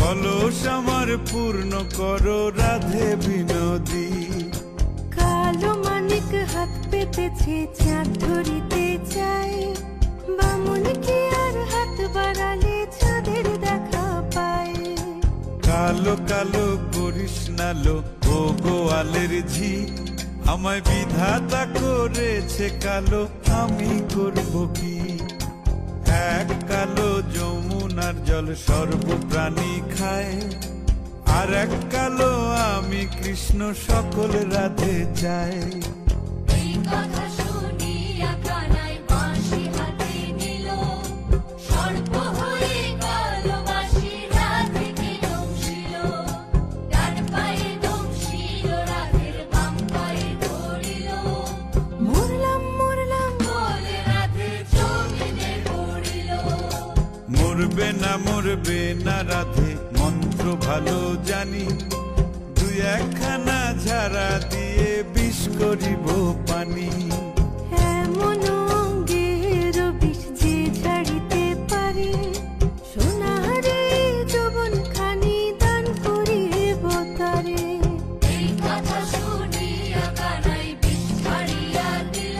কলস আমার পূর্ণ করো রাধে বিনোদী। কালো মানিক হাত পেতেছে চাঁদ ধরিতে চায়, বামুন কি আর হাত বাড়ালে চাঁদের দেখা পায়। কালো কালো করিস নালো ও গোয়ালের ঝি, আমায় বিধাতা করেছে কালো, আমি করব কি? এক কালো যমুনার জল সর্বপ্রাণী খায়, আর এক কালো আমি কৃষ্ণ সকল রাধে চাই। এই কথা শুনিয়া কানাই বাঁশি হাতে নিল, সর্প হয়ে কালো বাঁশি রাধেকে দংশিল। ডান পায়ে দংশিল, রাধের বাম পায়ে ধরিল। মরলাম মরলাম বলে রাধে জমিনে পড়িল। মরবে না রাধে মন্ত্র ভালো জানি, দুই একখানা ঝাড়া দিয়ে বিষ করিব পানি। এমন অঙ্গের বিষ যে ঝাড়িতে পারে, সোনারে যৌবন খানি দান করিব তারে। এই কথা শুনিয়া কানাই বিষ ছাড়িয়া দিল,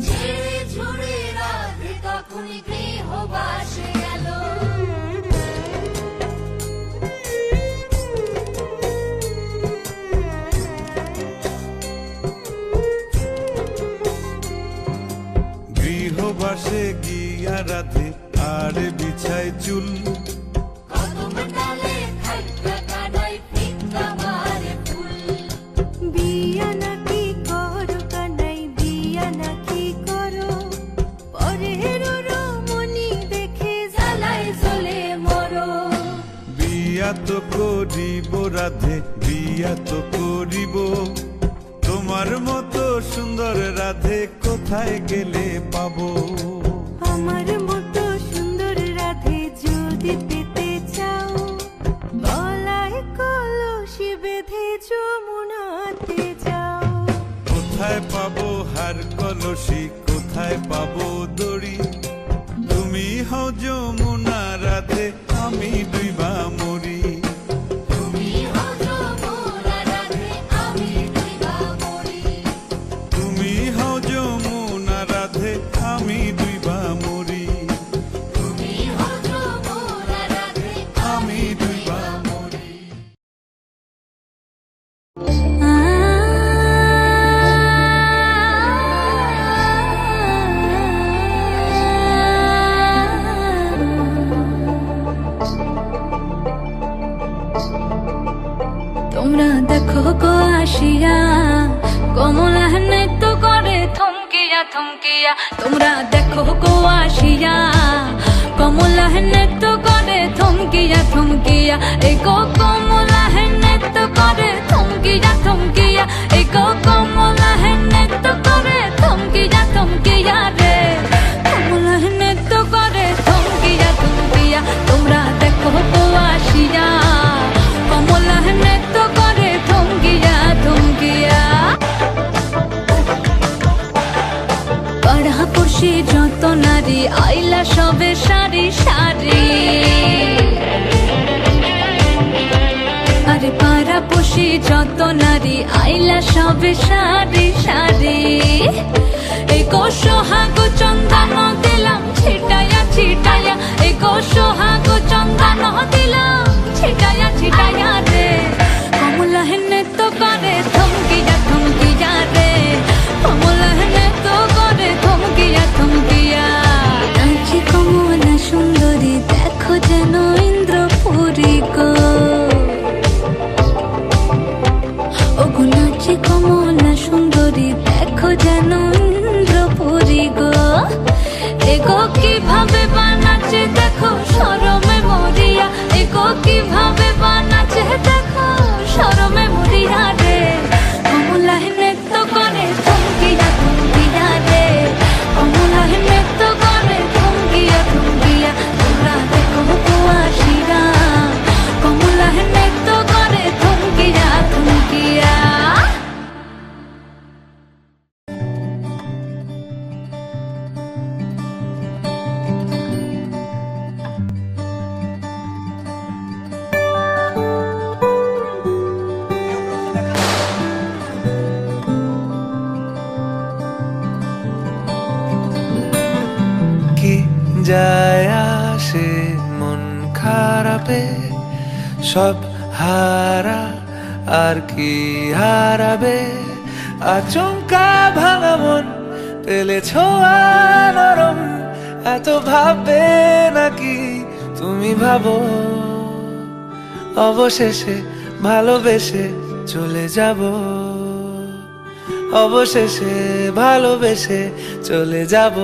ঝেড়ে ঝুড়ে রাধে তখনই গৃহবাসে গেল। গৃহবাসে গিয়া রাধে আর বিছায় চুল, কদম ডালে থাইকা কানাই ফিক্কা মারে ফুল। বিয়া নাকি করো কানাই, বিয়া নাকি করো, পরের রমণী দেখে জ্বালায় জ্বলে মরো। বিয়া তো করিব রাধে, বিয়া তো করিব, তোমার মতো সুন্দর রাধে কোথায় গেলে পাবো? আমার মতো সুন্দর রাধে যদি পেতে চাও, গলায় কলসি বেঁধে যমুনাতে যাও। কোথায় পাবো হার কলসি, কোথায় পাবো দড়ি? তুমি হও যমুনা রাধে, আমি ডুইবা মরি। তুমি হও যমুনা রাধে, আমি ডুইবা মরি। তুমি হও যমুনা রাধে, আমি ডুইবা মরি। তুমি হও যমুনা রাধে, আমি ডুইবা মরি। তোমরা দেখো গো আসিয়া, কমলা নৃত্য করে থমকিয়া থমকিয়া। তোমরা দেখো গো আসিয়া, কমলা নৃত্য করে থমকিয়া থমকিয়া। এই গো কমলা নৃত্য করে থমকিয়া থমকিয়া। এই গো কমলা নৃত্য করে থমকিয়া থমকিয়া রে। কমলা নৃত্য করে থমকিয়া থমকিয়া। তোমরা দেখো গো আসিয়া, কমলা নৃত্য করে থমকিয়া থমকিয়া। পাড়া পড়শি যত নারী আইলা সবে সারি সারি। আরে পাড়া পড়শি যত নারী আইলা সবে সারি সারি। এই গো সোহাগ চন্দন দিলাম ছিটায়া ছিটায়া। এই গো সোহাগ চন্দন দিলাম ছিটায়া ছিটায়া রে। কমলা নৃত্য করে থমকিয়া থমকিয়া রে। কমলা নৃত্য করে থমকিয়া থমকিয়া। নাচি কমলা সুন্দরী দেখো যেন ইন্দ্রপুরী গো। ওগো নাচি কমলা সুন্দরী দেখো যেন ইন্দ্রপুরী গো। এগো কিভাবে বানাচ্ছে দেখো শরমে মরিয়া। এগো কিভাবে হারাবে, সব হারা আর কি হারাবে। আচমকা ভাঙা মন পেলে ছোঁয়া নরম, এত ভাববে নাকি তুমি ভাবো। অবশেষে ভালোবেসে চলে যাব, অবশেষে ভালোবেসে চলে যাব।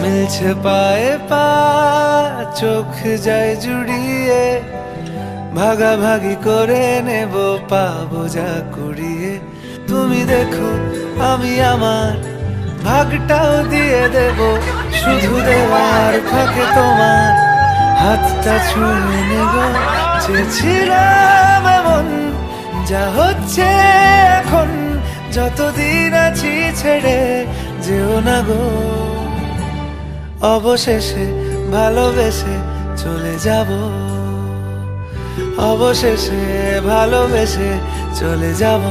মিলছে পায়ে পা, চোখ যায় জুড়িয়ে, ভাগাভাগি করে নেব পাবো যা কুড়িয়ে। তুমি দেখো আমি আমার ভাগটাও দিয়ে দেব, শুধু দেওয়ার ফাঁকে তোমার হাতটা ছুঁয়ে নেব। চেয়েছিলাম এমন, যা হচ্ছে এখন, যতদিন আছি ছেড়ে যেও না গো। অবশেষে ভালোবেসে চলে যাব, অবশেষে ভালোবেসে চলে যাব।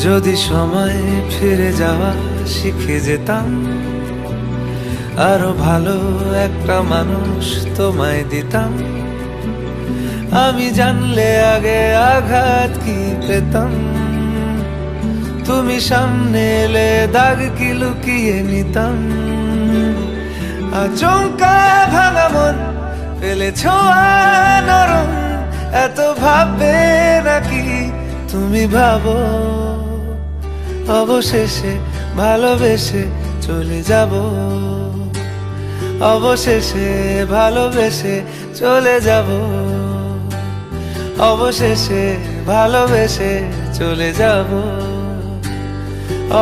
যদি সময় ফিরে যাওয়া শিখে যেতাম, আরো ভালো একটা মানুষ তোমায় দিতাম। আমি জানলে আগে আঘাত কি পেতাম, তুমি সামনে এলে দাগ কি লুকিয়ে নিতাম। আচমকা ভাঙা মন পেলে ছোঁয়া নরম, এত ভাববে নাকি তুমি ভাবো। অবশেষে ভালোবেসে চলে যাব, অবশেষে ভালোবেসে চলে যাব, অবশেষে ভালোবেসে চলে যাব,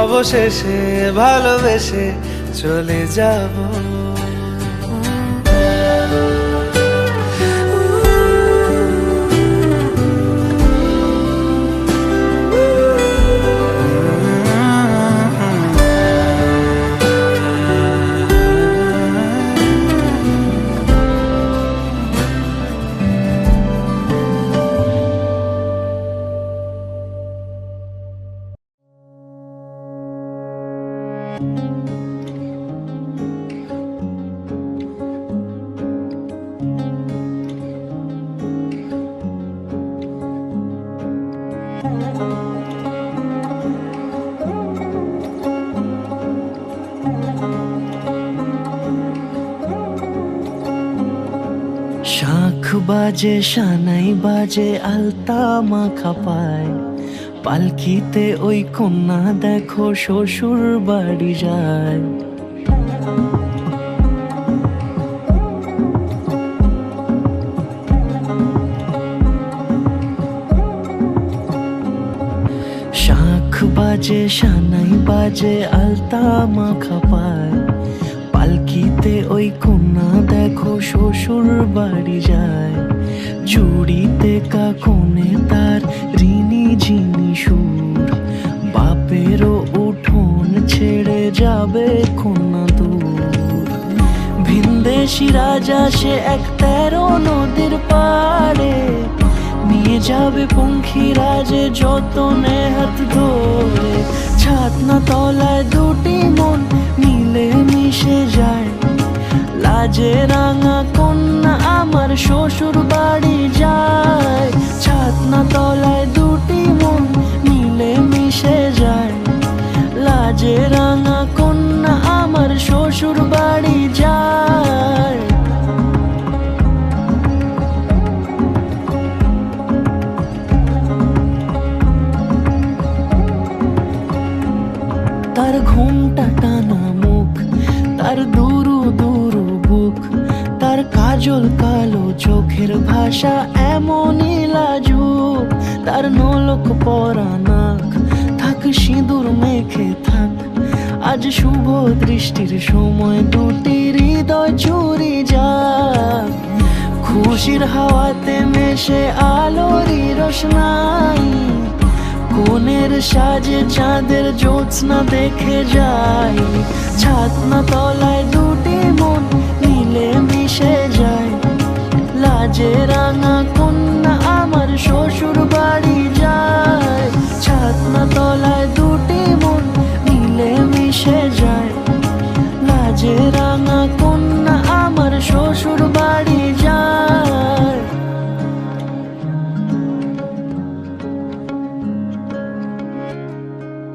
অবশেষে ভালোবেসে চলে যাব। শাঁখ বাজে সানাই বাজে আলতা মাখা পায়, পালকিতে ওই কন্যা দেখো শ্বশুর বাড়ি যায়। শাঁখ বাজে সানাই বাজে আলতা মাখা পায়, পালকিতে ওই কন্যা দেখো শ্বশুর বাড়ি যায়। চুড়িতে কাকনে তার ঋণী ঝিনি সুর, বাপেরও উঠোন ছেড়ে যাবে কন্যা দূর। ভিনদেশি রাজা সে এক 13 নদীর পাড়ে, নিয়ে যাবে পঙ্খী রাজে যতনে হাত ধরে। ছাতনা তলায় দুটি মন মিলে মিশে যায়, লাজে রাঙা কন্যা আমার শ্বশুর বাড়ি যায়। ছাতনা তলায় দুটি মন মিলে মিশে যায়, লাজে রাঙা কন্যা আমার শ্বশুর বাড়ি যায়। তার ঘুমটা টানা মুখ, তার দুরু দুরু বুক, তার কাজল কালো চোখের ভাষা এমনই লাজুক, তার নোলক পরা নাক থাক সিঁদুর মেখে থাক। আজ শুভ দৃষ্টির সময় দুটি হৃদয় চুরি যাক, খুশির হাওয়াতে মেশে আলোরই রোশনাই। কোণের সাজে চাঁদের জ্যোৎস্না দেখে যাই, ছাতনা তলায় দুটি মন মিলে মিশে যায়। লাজে রাঙা কন্যা আমার শ্বশুর বাড়ি